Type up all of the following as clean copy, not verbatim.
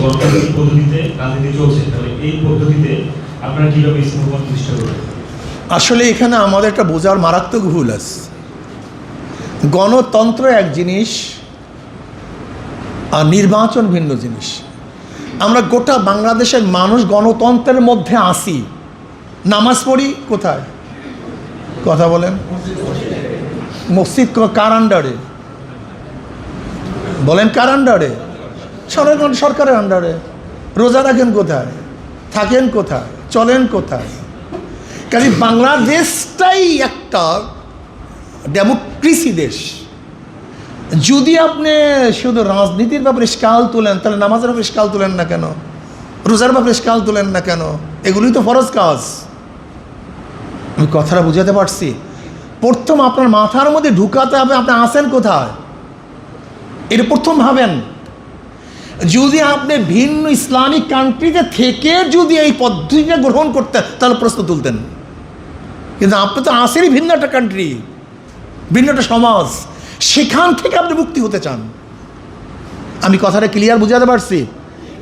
গণতান্ত্রিক পদ্ধতিতে রাজনীতি চলছে, তাহলে এই পদ্ধতিতে আপনারা কিভাবে ইসলাম প্রতিষ্ঠা করবেন? আসলে এখানে আমাদের একটা বোঝার মারাত্মক ভুল আছে। গণতন্ত্র এক জিনিস আর নির্বাচন ভিন্ন জিনিস। আমরা গোটা বাংলাদেশের মানুষ গণতন্ত্রের মধ্যে আসি, নামাজ পড়ি কোথায়? কথা বলেন। মসজিদ কার আন্ডারে? বলেন কার আন্ডারে? সরকারের আন্ডারে। রোজা রাখেন কোথায়? থাকেন কোথায়? চলেন কোথায়? কাজে বাংলাদেশটাই একটা ডেমোক্রেসি দেশ। যদি আপনি শুধু রাজনীতির ব্যাপারে স্কাল তোলেন, তাহলে নামাজের ব্যাপারে স্কাল তোলেন না কেন? রোজার ব্যাপারে স্কাল তোলেন না কেন? এগুলোই তো ফরজ কাজ। আমি কথাটা বুঝাতে পারছি? প্রথম আপনার মাথার মধ্যে ঢুকাতে হবে আপনি আছেন কোথায়, এটা প্রথম ভাবেন। যদি আপনি ভিন্ন ইসলামিক কান্ট্রিতে থেকে যদি এই পদ্ধতিটা গ্রহণ করতেন তাহলে প্রশ্ন তুলতেন, কিন্তু আপনি তো আসেনই ভিন্ন একটা কান্ট্রি, ভিন্ন একটা সমাজ, সেখান থেকে আপনি মুক্তি হতে চান। আমি কথাটা ক্লিয়ার বুঝাতে পারছি?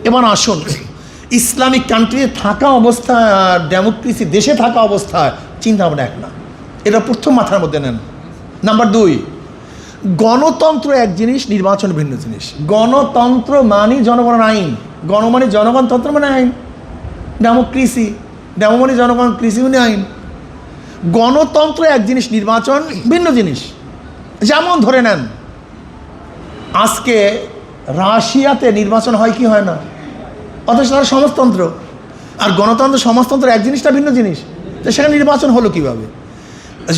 এবার আসুন, ইসলামিক কান্ট্রিতে থাকা অবস্থায় আর ডেমোক্রেসি দেশে থাকা অবস্থায় চিন্তা ভাবনা এক না, এটা প্রথম মাথার মধ্যে নেন। নাম্বার 2, গণতন্ত্র এক জিনিস, নির্বাচন ভিন্ন জিনিস। গণতন্ত্র মানে জনগণের আইন, গণমানে জনগণ, তন্ত্র মানে আইন। ডেমোক্রেসি, ডেমো মানে জনগণ, কৃষি মানে আইন। গণতন্ত্র এক জিনিস, নির্বাচন ভিন্ন জিনিস। যেমন ধরে নেন আজকে রাশিয়াতে নির্বাচন হয় কি হয় না, অথচ তারা সমাজতন্ত্র। আর গণতন্ত্র সমাজতন্ত্র এক জিনিসটা ভিন্ন জিনিস, তো সেখানে নির্বাচন হলো কিভাবে?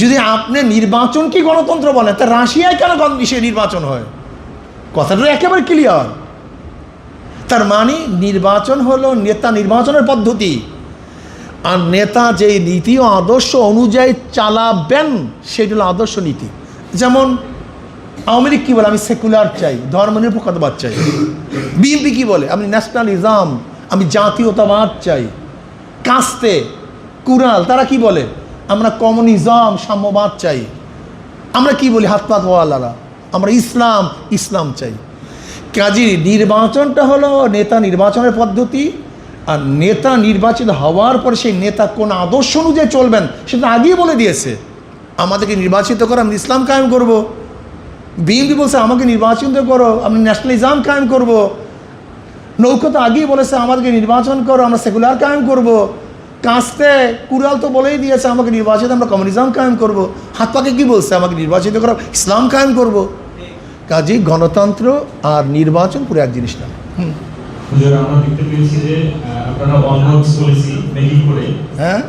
যদি আপনি নির্বাচন কি গণতন্ত্র বলেন, তা রাশিয়ায় কেন সে নির্বাচন হয়? কথাটা একেবারে ক্লিয়ার। তার মানে নির্বাচন হলো নেতা নির্বাচনের পদ্ধতি, আর নেতা যেই নীতি ও আদর্শ অনুযায়ী চালাবেন সেটা হলো আদর্শ নীতি। যেমন আওয়ামী লীগ কী বলে? আমি সেকুলার চাই, ধর্মনিরপেক্ষতাবাদ চাই। বিএনপি কী বলে? আমি ন্যাশনালিজম, আমি জাতীয়তাবাদ চাই। কাস্তে, কুরাল তারা কি বলে? আমরা কমিউনিজম, সাম্যবাদ চাই। আমরা কি বলি? হাত পাত ওয়ালারা, আমরা ইসলাম, ইসলাম চাই। কাজী নির্বাচনটা হলো নেতা নির্বাচনের পদ্ধতি, আর নেতা নির্বাচিত হওয়ার পরে সেই নেতা কোন আদর্শ অনুযায়ী চলবেন সেটা আগেই বলে দিয়েছে। আমাদেরকে নির্বাচিত করো, আমি ইসলাম কায়েম করব। বিএনপি বলছে আমাকে নির্বাচিত করো, আমি ন্যাশনালিজম কায়েম করব। নৌকা তো আগেই বলেছে আমাদেরকে নির্বাচন করো, আমরা সেকুলার কায়েম করব। কাস্তে কুরাল তো বলেই দিয়েছে আমাকে নির্বাচিত, আমরা কমিউনিজম কায়েম করব। হাত পাকে কি বলছে? আমাকে নির্বাচিত করো, ইসলাম কায়েম করব। কাজেই গণতন্ত্র আর নির্বাচন পুরো এক জিনিস না। আমরা দেখতে পেয়েছি যে আপনারা অনবক্স পলিসি মেকিং করে, হ্যাঁ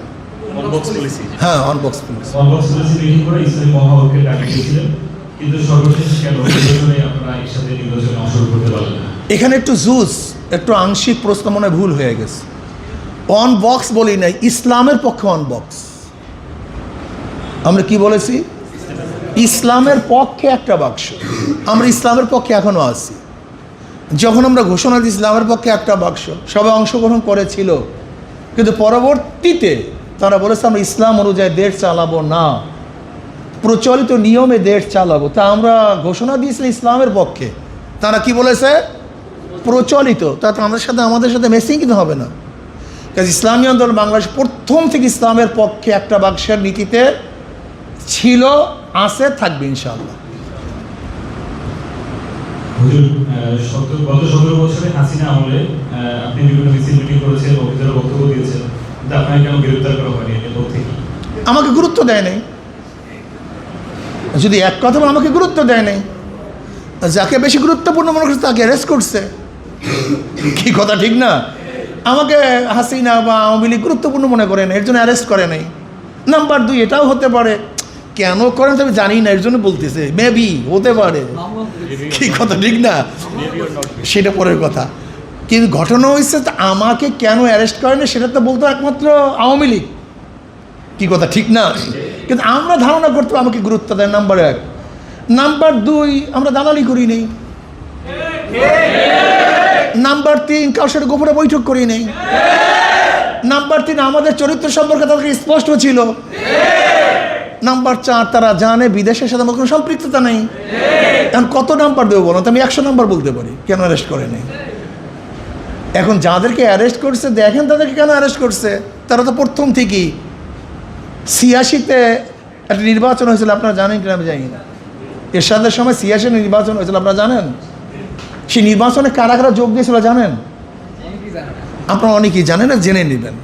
অনবক্স পলিসি, হ্যাঁ অনবক্স পলিসি, অনবক্স পলিসি মেকিং করে ইসলামী মহাঐক্যের ডাক দিয়েছিলেন, কিন্তু সর্বশেষ কেন নির্বাচনে আপনারা একসাথে নির্বাচনে অংশগ্রহণ করতে পারলেন না? এখানে একটু আংশিক প্রশ্ন মনে ভুল হয়ে গেছে। অন বক্স বলি নাই, ইসলামের পক্ষে অন বক্স। আমরা কি বলেছি? ইসলামের পক্ষে একটা বাক্স। আমরা ইসলামের পক্ষে এখনো আছি। যখন আমরা ঘোষণা দিই ইসলামের পক্ষে একটা বাক্স, সবাই অংশগ্রহণ করেছিল, কিন্তু পরবর্তীতে তারা বলেছে আমরা ইসলাম অনুযায়ী দেশ চালাবো না, প্রচলিত নিয়মে দেশ চালাবো। তা আমরা ঘোষণা দিয়েছিলাম ইসলামের পক্ষে, তারা কি বলেছে? প্রচলিত। তা আমাদের সাথে মেসিং কিন্তু হবে না। কাজে ইসলামী আন্দোলন বাংলাদেশ প্রথম থেকে ইসলামের পক্ষে একটা বাক্সের নীতিতে ছিল, আছে, থাকবে ইনশাআল্লাহ। গত 17 বছরে হাসিনা আমলে আপনি বিভিন্ন মিছিল মিটিং করেছেন, অভিযোগের বক্তব্য দিয়েছেন, কিন্তু আপনাকে কেন গ্রেফতার করা হয়নি? এটা তথ্য কি? আমাকে গুরুত্ব দেয় নাই। যদি এক কথা বলে, আমাকে গুরুত্ব দেয় নাই। যাকে বেশি গুরুত্বপূর্ণ মনে করছে তাকে অ্যারেস্ট করছে। কি কথা ঠিক না? আমাকে হাসিনা বা আওয়ামী লীগ গুরুত্বপূর্ণ মনে করে না, এর জন্য অ্যারেস্ট করে নাই। নাম্বার 2, এটাও হতে পারে কেন করেন তবে জানি না, এর জন্য বলতেছে, মেবি হতে পারে। কি কথা ঠিক না? সেটা পরের কথা। কিন্তু ঘটনা হয়েছে আমাকে কেন অ্যারেস্ট করে না সেটা তো বলতো একমাত্র আওয়ামী লীগ। কি কথা ঠিক না? কিন্তু আমরা ধারণা করতে আমাকে গুরুত্ব দেয়, নাম্বার 1। নাম্বার 2, আমরা দালালি করি নেই। নাম্বার 3, কারোর সাথে গোপনে বৈঠক করি নেই। নাম্বার 3, আমাদের চরিত্র সম্পর্কে তাদেরকে স্পষ্ট ছিল। নাম্বার 4, তারা জানে বিদেশের সাথে আমার কোনো সম্পৃক্ততা নেই। এখন কত নাম্বার দেবো বলো? তো আমি 100 নাম্বার বলতে পারি কেন অ্যারেস্ট করে নেই। এখন যাদেরকে অ্যারেস্ট করছে দেখেন তাদেরকে কেন অ্যারেস্ট করছে, তারা তো প্রথম থেকেই 86-তে একটা নির্বাচন হয়েছিল, আপনারা জানেন কিনা আমি জানি না। এরশাদের সময় 86 নির্বাচন হয়েছিল, আপনারা জানেন? সেই নির্বাচনে কারা কারা যোগ দিয়েছিল জানেন? আপনারা অনেকেই জানেন না, জেনে নেবেন।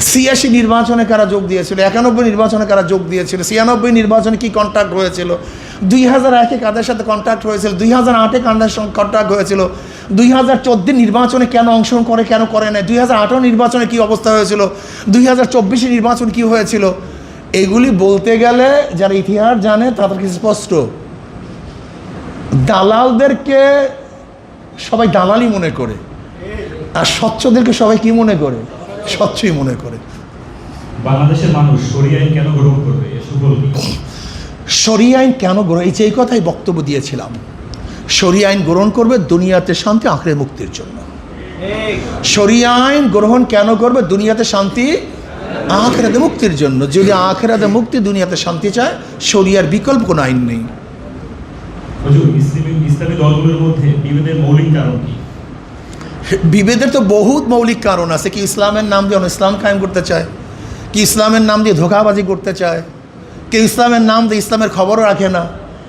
86 নির্বাচনে কারা যোগ দিয়েছিল, 91 নির্বাচনে কারা যোগ দিয়েছিল, 96 নির্বাচনে কি কন্ট্যাক্ট হয়েছিল, 2001-এ কাদের সাথে কন্ট্যাক্ট হয়েছিল, 2008-এ কাদের সঙ্গে কন্ট্যাক্ট হয়েছিল, 2014 নির্বাচনে কেন অংশগ্রহণ করে কেন করে নাই, 2018 নির্বাচনে কি অবস্থা হয়েছিল, 2024 নির্বাচন কি হয়েছিল, এগুলি বলতে গেলে যারা ইতিহাস জানে তাদের কাছে স্পষ্ট। দালালদেরকে সবাই দালালই মনে করে, আর স্বচ্ছদেরকে সবাই কি মনে করে? স্বচ্ছই মনে করে। বাংলাদেশের মানুষ শরিয়া আইন কেন গ্রহণ করবে, এর সুফল কি? শরিয়া আইন কেন গ্রহণ, এই কথাই বক্তব্য দিয়েছিলাম। শরিয়া আইন গ্রহণ করবে দুনিয়াতে শান্তি, আখিরাতে মুক্তির জন্য। শরিয়া আইন গ্রহণ কেন করবে? দুনিয়াতে শান্তি, আখিরাতে মুক্তির জন্য। যদি আখিরাতে মুক্তি, দুনিয়াতে শান্তি চায়, শরিয়ার বিকল্প কোনো আইন নেই। হুজুর, ইসলামী দলগুলোর মধ্যে বিভেদের মৌলিক কারণ কি? বিভেদের তো বহুত মৌলিক কারণ আছে। কি ইসলামের নাম দিয়ে ইসলাম কায়েম করতে চায়, কি ইসলামের নাম দিয়ে ধোঁকাবাজি করতে চায়, কেউ ইসলামের নাম দিয়ে ইসলামের খবরও রাখে না,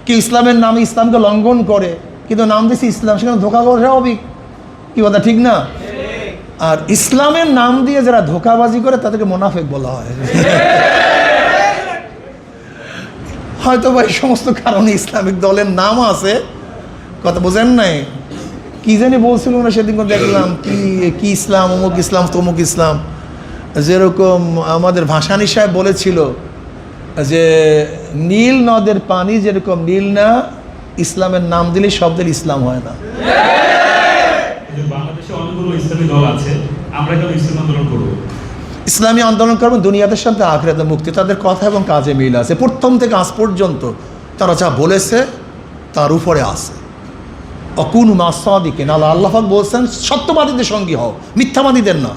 কেউ ইসলামের নামে ইসলামকে লঙ্ঘন করে, কিন্তু নাম দিয়েছে ইসলাম, সেখানে ধোঁকা করে স্বাভাবিক। কি কথা ঠিক না? আর ইসলামের নাম দিয়ে যারা ধোঁকাবাজি করে তাদেরকে মুনাফিক বলা হয়। হয়তো বা এই সমস্ত কারণে ইসলামিক দলের নাম আছে, কথা বোঝেন নাই? কি জানি বলছিল না সেদিন দেখলাম, কি ইসলাম, অমুক ইসলাম তমুক ইসলাম। যেরকম আমাদের ভাসানী সাহেব বলেছিল যে নীল নদের পানি যেরকম নীল না, ইসলামের নাম দিলে শব্দের ইসলাম হয় না। বাংলাদেশে অনেকগুলো ইসলামী দল আছে, আমরা কেন ইসলামী আন্দোলন করব? ইসলামী আন্দোলন করবো দুনিয়াতে শান্তি, আখিরাতে মুক্তি। তাদের কথা এবং কাজে মিল আছে। প্রথম থেকে আজ পর্যন্ত তারা যা বলেছে তার উপরে আছে। অকুন মাসাদিকে না, আল্লাহ পাক বলছেন সত্যবাদীদের সঙ্গী হও, মিথ্যাবাদীদের না।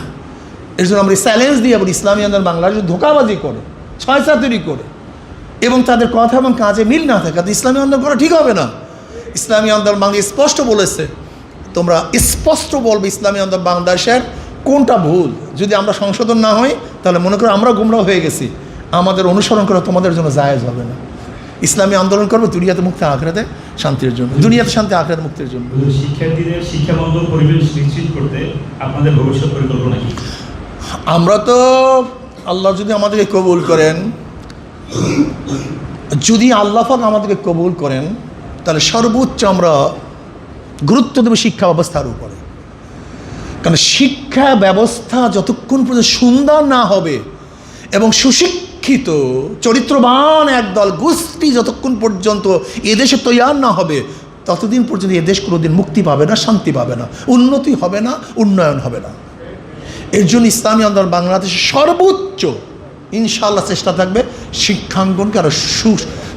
এর জন্য আমরা চ্যালেঞ্জ দিয়ে বলি, ইসলামী আন্দোলন বাংলাদেশ ধোঁকাবাজি করে, ছয়চাতুরি করে এবং তাদের কথা এবং কাজে মিল না থাকে, ইসলামী আন্দোলন করা ঠিক হবে না। ইসলামী আন্দোলন বাংলাদেশ স্পষ্ট বলেছে, তোমরা স্পষ্ট বলবে ইসলামী আন্দোলন বাংলাদেশের কোনটা ভুল। যদি আমরা সংশোধন না হই তাহলে মনে করো আমরা গুমরাহ হয়ে গেছি, আমাদের অনুসরণ করা তোমাদের জন্য জায়েজ হবে না। ইসলামী আন্দোলন করবে দুনিয়াতে মুক্তি, আখিরাতে শান্তির জন্য, দুনিয়াতে শান্তি, আখিরাতে মুক্তির জন্য। শিক্ষার্থীদের শিক্ষাবন্ধ পরিবেশ নিশ্চিত করতে আপনাদের ভবিষ্যৎ পরিকল্পনা কি? আমরা তো আল্লাহ যদি আমাদেরকে কবুল করেন, যদি আল্লাহ পাক আমাদেরকে কবুল করেন, তাহলে সর্বোচ্চ আমরা গুরুত্ব দেব শিক্ষা ব্যবস্থার উপরে। কারণ শিক্ষা ব্যবস্থা যতক্ষণ পর্যন্ত সুন্দর না হবে এবং সুশিক্ষিত চরিত্রবান একদল গোষ্ঠী যতক্ষণ পর্যন্ত এদেশে তৈয়ার না হবে, ততদিন পর্যন্ত এদেশ কোনোদিন মুক্তি পাবে না, শান্তি পাবে না, উন্নতি হবে না, উন্নয়ন হবে না। এর জন্য ইসলামী আন্দোলন বাংলাদেশে সর্বোচ্চ ইনশাআল্লাহ চেষ্টা থাকবে শিক্ষাঙ্গনকে আরও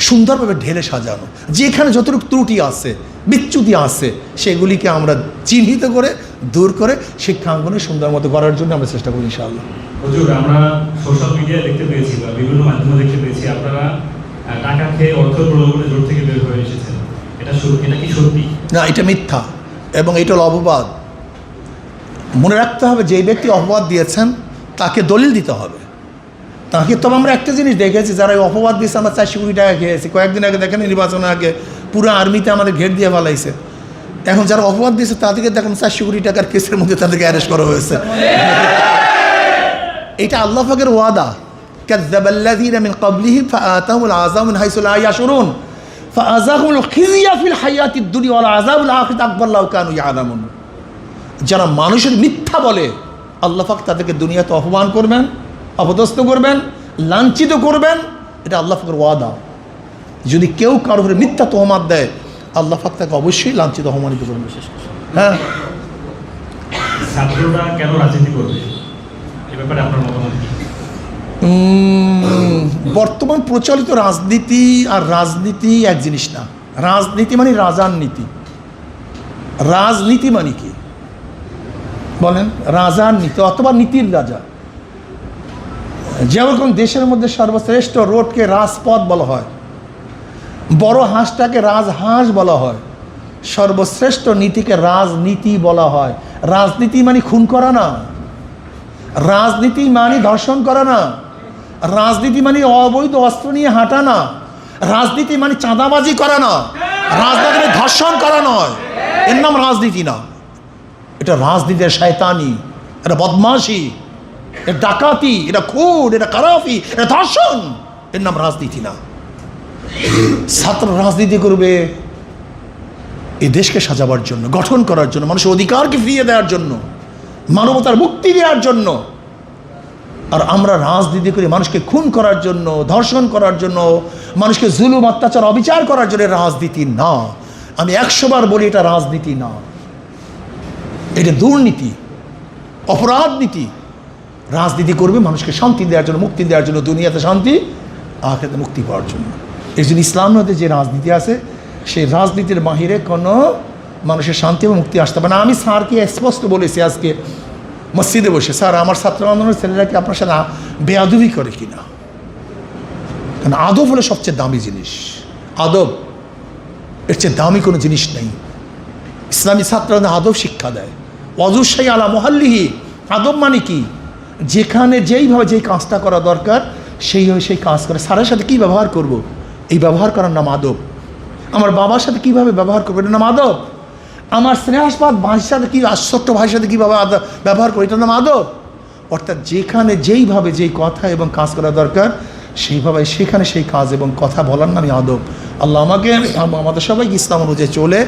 সুন্দরভাবে ঢেলে সাজানো। যেখানে যতটুকু ত্রুটি আছে, বিচ্যুতি আছে, সেগুলিকে আমরা চিহ্নিত করে দূর করে শিক্ষাঙ্গনে সুন্দর মতো করার জন্য আমরা চেষ্টা করি ইনশাআল্লাহ। হুজুর, আমরা সোশ্যাল মিডিয়ায় দেখতে পেয়েছি বা বিভিন্ন মাধ্যমে দেখতে পেয়েছি আপনারা টাকা খেয়ে অর্থ প্রলোভনে জোর থেকে বের হয়ে এসেছেন, এটা কি সত্যি? না, এটা মিথ্যা এবং এটা হলো অপবাদ। মনে রাখতে হবে, যে ব্যক্তি অপবাদ দিয়েছেন তাকে দলিল দিতে হবে তাকে। তবে আমরা একটা জিনিস দেখেছি, যারা এই অপবাদ দিয়েছে আমরা 400 কোটি টাকা খেয়েছি। কয়েকদিন আগে দেখেন নির্বাচনের আগে পুরো আর্মিতে আমাদের ঘের দিয়ে ফেলাইছে। এখন যারা অপবাদ দিয়েছে তাদেরকে দেখেন 400 কোটি টাকার কেসের মধ্যে তাদেরকে অ্যারেস্ট করা হয়েছে। এটা আল্লাহ পাকের ওয়াদা, কাযযাবাল্লাযীনা মিন ক্বাবলিহিম ফাআতাহুমুল আযাবু মিন হাইসু লা ইয়াশউরুন ফাআযাকুমুল খিযয়া ফিল হায়াতিদ দুনিয়া ওয়াল আযাবুল আখিরাতি আকবার লাউ কানু ইয়ালামুন। যারা মানুষের মিথ্যা বলে, আল্লাহ পাক তাদেরকে দুনিয়াতে অপমান করবেন, অপদস্থ করবেন, লাঞ্ছিত করবেন। এটা আল্লাহ পাকের ওয়াদা। যদি কেউ কারোর উপরে মিথ্যা তহমাত দেয়, আল্লাহ পাক তাকে অবশ্যই লাঞ্ছিত, অপমানিত করবেন। হ্যাঁ, ছাত্ররা কেন রাজনীতি করবে, এ ব্যাপারে আপনার মতামত কি? বর্তমান প্রচলিত রাজনীতি আর রাজনীতি এক জিনিস না। রাজনীতি মানে রাজার নীতি। রাজনীতি মানে কি বলেন? রাজার নীতি অথবা নীতির রাজা। যেরকম দেশের মধ্যে সর্বশ্রেষ্ঠ রোডকে রাজপথ বলা হয়, বড় হাঁসটাকে রাজহাঁস বলা হয়, সর্বশ্রেষ্ঠ নীতিকে রাজনীতি বলা হয়। রাজনীতি মানে খুন করা না, রাজনীতি মানে ধর্ষণ করা না, রাজনীতি মানে অবৈধ অস্ত্র নিয়ে হাঁটা না, রাজনীতি মানে চাঁদাবাজি করা না, রাজনীতি মানে ধর্ষণ করা নয়। এর নাম রাজনীতি না। এটা রাজনীতির শয়তানি, এটা বদমাশি, এটা ডাকাতি, এটা খুন, এটা কারাফি, এটা ধর্ষণ। এর নাম রাজনীতি না। ছাত্র রাজনীতি করবে এই দেশকে সাজাবার জন্য, গঠন করার জন্য, মানুষের অধিকারকে ফিরিয়ে দেওয়ার জন্য, মানবতার মুক্তি দেওয়ার জন্য। আর আমরা রাজনীতি করি মানুষকে খুন করার জন্য, ধর্ষণ করার জন্য, মানুষকে জুলুম, অত্যাচার, অবিচার করার জন্য। রাজনীতি না। আমি 100 বার বলি এটা রাজনীতি না, এটা দুর্নীতি, অপরাধ নীতি। রাজনীতি করবে মানুষকে শান্তি দেওয়ার জন্য, মুক্তি দেওয়ার জন্য, দুনিয়াতে শান্তি, আখিরাতে মুক্তি পাওয়ার জন্য। এই জন্য ইসলামের মধ্যে যে রাজনীতি আছে, সেই রাজনীতির বাহিরে কোনো মানুষের শান্তি এবং মুক্তি আসতে পারে না। আমি স্যারকে স্পষ্ট বলেছি আজকে মসজিদে বসে, স্যার আমার ছাত্র আন্দোলনের ছেলেরা কি আপনার সাথে বেয়াদবি করে কিনা? কারণ আদব হলো সবচেয়ে দামি জিনিস। আদব এর চেয়ে দামি কোনো জিনিস নেই। ইসলামী ছাত্ররা আদব শিক্ষা দেয়। অজুসাই আলা মোহাল্লিহি। আদব মানে কি? যেখানে যেইভাবে যেই কাজটা করা দরকার সেইভাবে সেই কাজ করে। স্যারের সাথে কী ব্যবহার করব, এই ব্যবহার করার নাম আদব। আমার বাবার সাথে কীভাবে ব্যবহার করবো, এটার নাম আদব। আমার স্নেহাস্পদ ভাইয়ের সাথে কী, ছোট্ট ভাইয়ের সাথে কীভাবে ব্যবহার করি, এটার নাম আদব। অর্থাৎ যেখানে যেইভাবে যেই কথা এবং কাজ করা দরকার সেইভাবে সেখানে সেই কাজ এবং কথা বলার নামই আদব। আল্লাহ আমাকে আমাদের সবাইকে ইসলাম অনুযায়ী চলে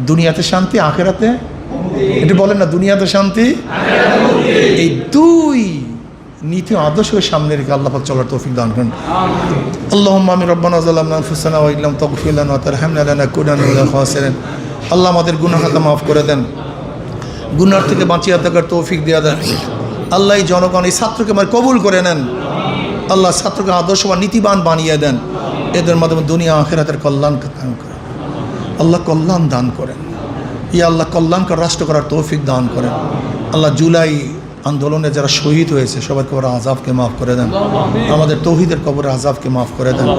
দুনিয়াতে শান্তি, আখেরাতে, এটা বলেন না, দুনিয়াতে শান্তি, এই দুই নীতি আদর্শকে সামনে রেখে আল্লাহ পাক চলার তৌফিক দান করেন। আল্লাহুম্মা আমিন। রব্বানা যালামনা আনফুসানা ওয়া ইল্লাম তাগফির লানা ওয়া তারহামনা লানাকুনান্না মিনাল খাসিরিন। আল্লাহ আমাদের গুনাহ খাতা মাফ করে দেন, গুনাহ থেকে বাঁচিয়ে থাকার তৌফিক দিয়ে দেন। আল্লাহ এই জনগণ, এই ছাত্রকে আমার কবুল করে নেন। আল্লাহ ছাত্রকে আদর্শবান, নীতিবান বানিয়ে দেন। এদের মাধ্যমে দুনিয়া আখিরাতের কল্যাণ দান করেন। আল্লাহ কল্যাণ দান করেন। ইয়া আল্লাহ কল্যাণকর রাষ্ট্র করার তৌফিক দান করেন। আল্লাহ জুলাই আন্দোলনে যারা শহীদ হয়েছে সবার কবর আযাবকে মাফ করে দেন। আমাদের তৌহিদের কবর আযাবকে মাফ করে দেন।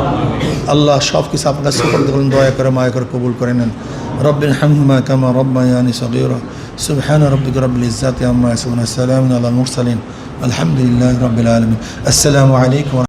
আল্লাহ সব কিছু আপনার সুপর্দ করুন, দয়া করে মায়া করে কবুল করে নেন। রব্বির হামহুমা কামা রব্বায়ানি সগীরা। সুবহানা রাব্বিকা রাব্বিল ইজ্জাতি আম্মা ইয়াসিফুন। সালামুন আলাল মুরসালিন। আলহামদুলিল্লাহি রাব্বিল আলামিন। আসসালামু আলাইকুম।